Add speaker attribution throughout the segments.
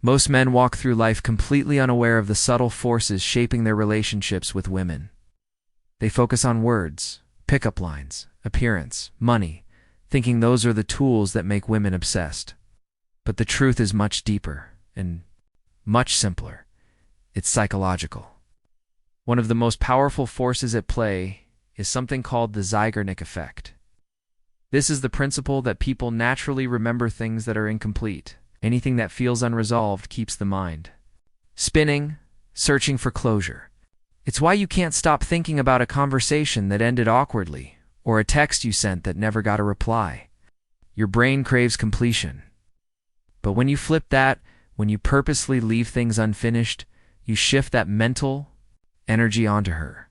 Speaker 1: Most men walk through life completely unaware of the subtle forces shaping their relationships with women. They focus on words, pickup lines, appearance, money, thinking those are the tools that make women obsessed. But the truth is much deeper and much simpler. It's psychological. One of the most powerful forces at play is something called the Zeigarnik Effect. This is the principle that people naturally remember things that are incomplete. Anything that feels unresolved keeps the mind spinning, searching for closure. It's why you can't stop thinking about a conversation that ended awkwardly, or a text you sent that never got a reply. Your brain craves completion. But when you flip that, when you purposely leave things unfinished, you shift that mental energy onto her.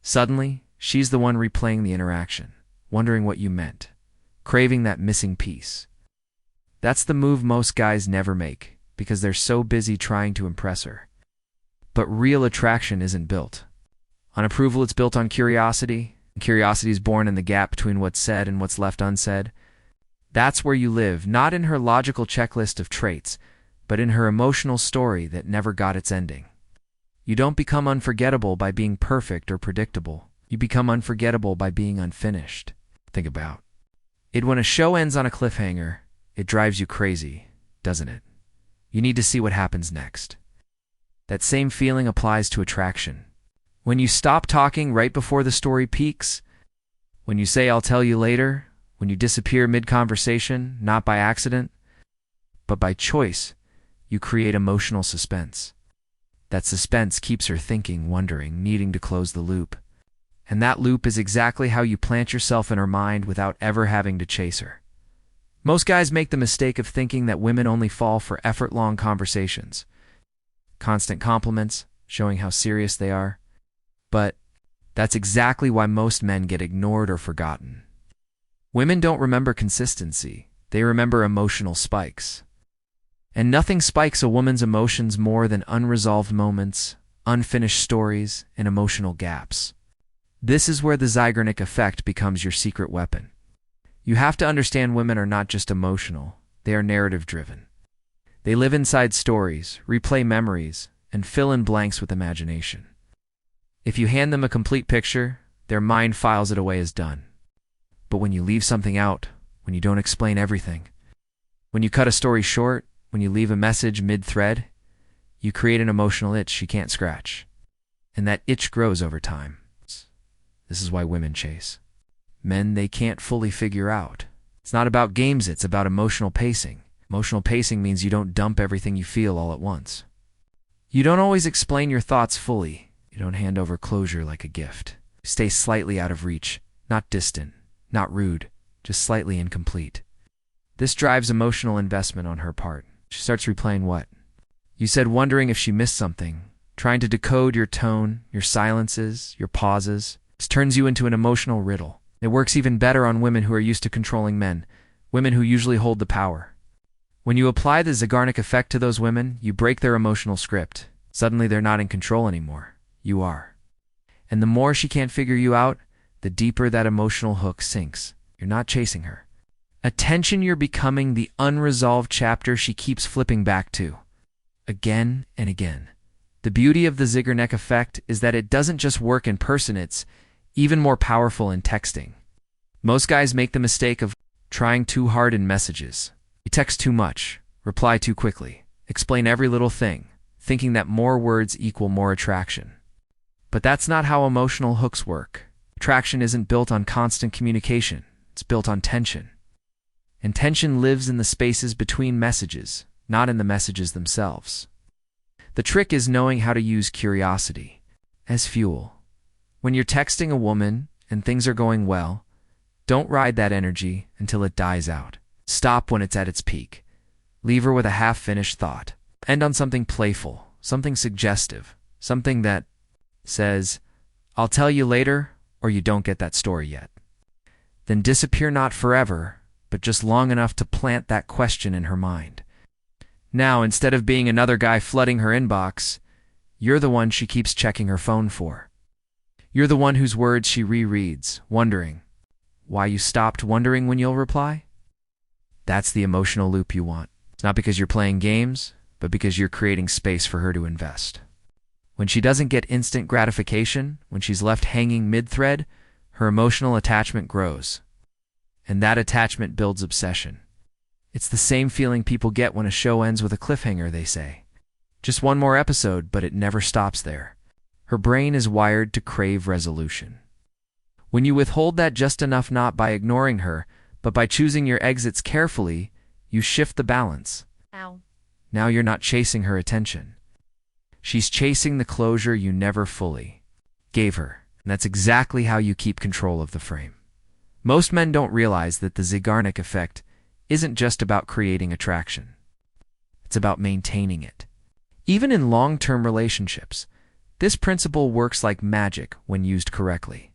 Speaker 1: Suddenly, she's the one replaying the interaction, wondering what you meant, craving that missing piece. That's the move most guys never make, because they're so busy trying to impress her. But real attraction isn't built on approval, it's built on curiosity. Curiosity is born in the gap between what's said and what's left unsaid. That's where you live, not in her logical checklist of traits, but in her emotional story that never got its ending. You don't become unforgettable by being perfect or predictable. You become unforgettable by being unfinished. Think about it. When a show ends on a cliffhanger, it drives you crazy, doesn't it? You need to see what happens next. That same feeling applies to attraction. When you stop talking right before the story peaks, when you say, "I'll tell you later," when you disappear mid-conversation, not by accident, but by choice, you create emotional suspense. That suspense keeps her thinking, wondering, needing to close the loop. And that loop is exactly how you plant yourself in her mind without ever having to chase her. Most guys make the mistake of thinking that women only fall for effort-long conversations. Constant compliments, showing how serious they are. But that's exactly why most men get ignored or forgotten. Women don't remember consistency. They remember emotional spikes. And nothing spikes a woman's emotions more than unresolved moments, unfinished stories, and emotional gaps. This is where the Zeigarnik Effect becomes your secret weapon. You have to understand women are not just emotional, they are narrative-driven. They live inside stories, replay memories, and fill in blanks with imagination. If you hand them a complete picture, their mind files it away as done. But when you leave something out, when you don't explain everything, when you cut a story short, when you leave a message mid-thread, you create an emotional itch she can't scratch. And that itch grows over time. This is why women chase men they can't fully figure out. It's not about games, it's about emotional pacing. Emotional pacing means you don't dump everything you feel all at once. You don't always explain your thoughts fully. You don't hand over closure like a gift. You stay slightly out of reach, not distant, not rude, just slightly incomplete. This drives emotional investment on her part. She starts replaying what you said, wondering if she missed something, trying to decode your tone, your silences, your pauses. This turns you into an emotional riddle. It works even better on women who are used to controlling men, women who usually hold the power. When you apply the Zeigarnik Effect to those women, you break their emotional script. Suddenly they're not in control anymore. You are. And the more she can't figure you out, the deeper that emotional hook sinks. You're not chasing her. Attention, you're becoming the unresolved chapter she keeps flipping back to, again and again. The beauty of the Zeigarnik Effect is that it doesn't just work in person, it's even more powerful in texting. Most guys make the mistake of trying too hard in messages. You text too much, reply too quickly, explain every little thing, thinking that more words equal more attraction. But that's not how emotional hooks work. Attraction isn't built on constant communication, it's built on tension. And tension lives in the spaces between messages, not in the messages themselves. The trick is knowing how to use curiosity as fuel. When you're texting a woman and things are going well, don't ride that energy until it dies out. Stop when it's at its peak. Leave her with a half-finished thought. End on something playful, something suggestive, something that says, "I'll tell you later," or "You don't get that story yet." Then disappear, not forever, but just long enough to plant that question in her mind. Now, instead of being another guy flooding her inbox, you're the one she keeps checking her phone for. You're the one whose words she rereads, wondering why you stopped when you'll reply. That's the emotional loop you want. It's not because you're playing games, but but because you're creating space for her to invest. When she doesn't get instant gratification, when she's left hanging mid-thread, her emotional attachment grows. And that attachment builds obsession. It's the same feeling people get when a show ends with a cliffhanger, they say. Just one more episode, but it never stops there. Her brain is wired to crave resolution. When you withhold that just enough, not by ignoring her, but by choosing your exits carefully, you shift the balance.
Speaker 2: Ow.
Speaker 1: Now you're not chasing her attention. She's chasing the closure you never fully gave her. And that's exactly how you keep control of the frame. Most men don't realize that the Zeigarnik effect isn't just about creating attraction. It's about maintaining it. Even in long-term relationships, this principle works like magic when used correctly.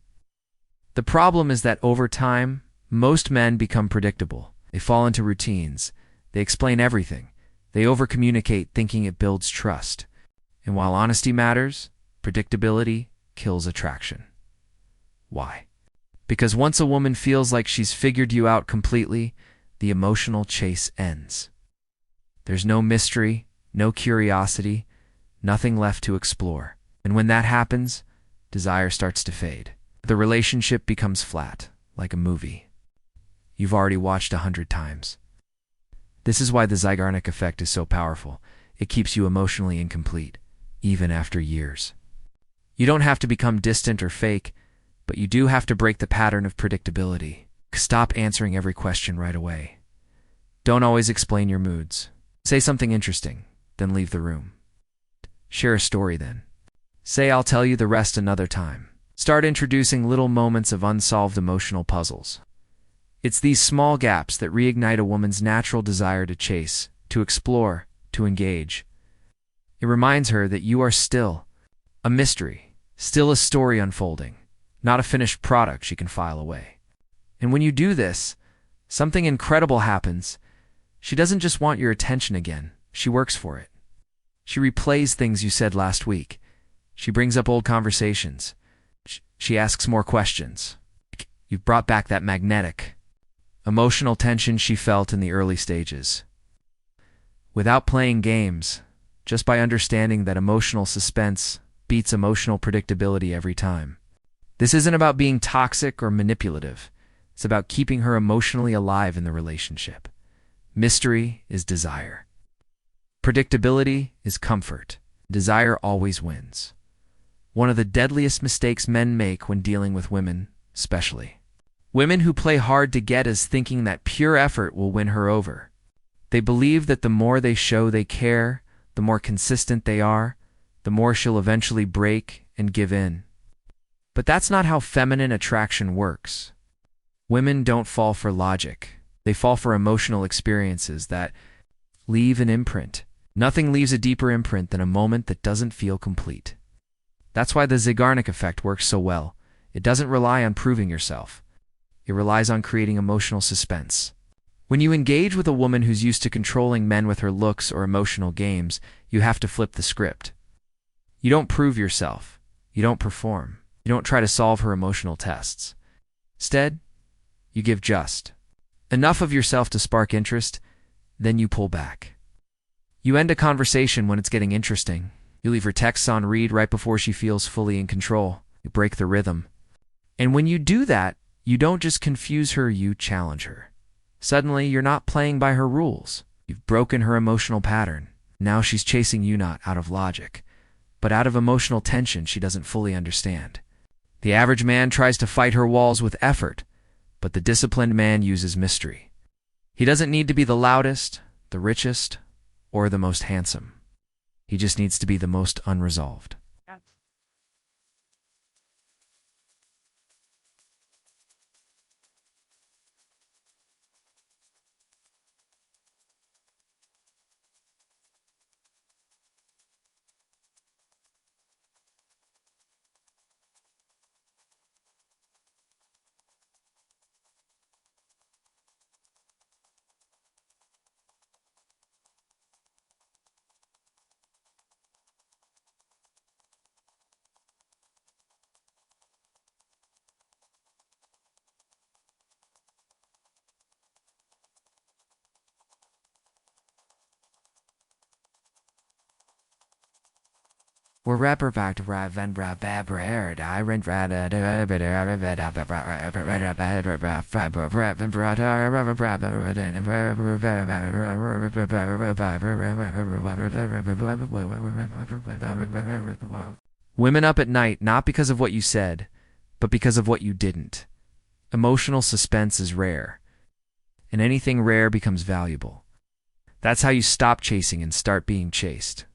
Speaker 1: The problem is that over time, most men become predictable. They fall into routines. They explain everything. They overcommunicate, thinking it builds trust. And while honesty matters, predictability kills attraction. Why? Because once a woman feels like she's figured you out completely, the emotional chase ends. There's no mystery, no curiosity, nothing left to explore. And when that happens, desire starts to fade. The relationship becomes flat, like a movie you've already watched 100 times. This is why the Zeigarnik effect is so powerful. It keeps you emotionally incomplete, even after years. You don't have to become distant or fake, but you do have to break the pattern of predictability. Stop answering every question right away. Don't always explain your moods. Say something interesting, then leave the room. Share a story then. Say, "I'll tell you the rest another time." Start introducing little moments of unsolved emotional puzzles. It's these small gaps that reignite a woman's natural desire to chase, to explore, to engage. It reminds her that you are still a mystery, still a story unfolding, not a finished product she can file away. And when you do this, something incredible happens. She doesn't just want your attention again, she works for it. She replays things you said last week. She brings up old conversations. She asks more questions. You've brought back that magnetic, emotional tension she felt in the early stages. Without playing games, just by understanding that emotional suspense beats emotional predictability every time. This isn't about being toxic or manipulative. It's about keeping her emotionally alive in the relationship. Mystery is desire. Predictability is comfort. Desire always wins. One of the deadliest mistakes men make when dealing with women, especially. Women who play hard to get is thinking that pure effort will win her over. They believe that the more they show they care, the more consistent they are, the more she'll eventually break and give in. But that's not how feminine attraction works. Women don't fall for logic. They fall for emotional experiences that leave an imprint. Nothing leaves a deeper imprint than a moment that doesn't feel complete. That's why the Zeigarnik effect works so well. It doesn't rely on proving yourself. It relies on creating emotional suspense. When you engage with a woman who's used to controlling men with her looks or emotional games, you have to flip the script. You don't prove yourself. You don't perform. You don't try to solve her emotional tests. Instead, you give just enough of yourself to spark interest, then you pull back. You end a conversation when it's getting interesting. You leave her texts on read right before she feels fully in control. You break the rhythm. And when you do that, you don't just confuse her, you challenge her. Suddenly, you're not playing by her rules. You've broken her emotional pattern. Now she's chasing you not out of logic, but out of emotional tension she doesn't fully understand. The average man tries to fight her walls with effort, but the disciplined man uses mystery. He doesn't need to be the loudest, the richest, or the most handsome. He just needs to be the most unresolved. Women up at night not because of what you said, but because of what you didn't. Emotional suspense is rare, and anything rare becomes valuable. That's how you stop chasing and start being chased.